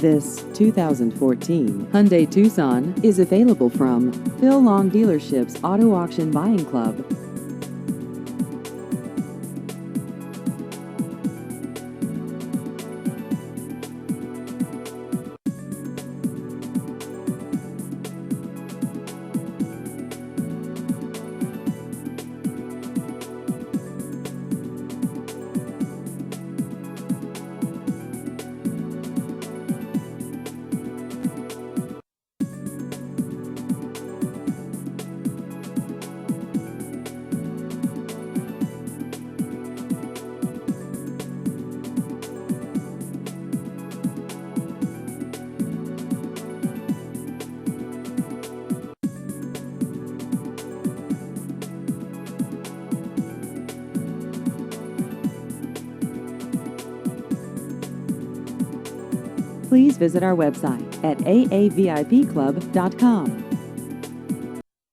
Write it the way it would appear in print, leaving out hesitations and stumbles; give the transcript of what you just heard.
This 2014 Hyundai Tucson is available from Phil Long Dealership's Auto Auction Buying Club. Please visit our website at aavipclub.com.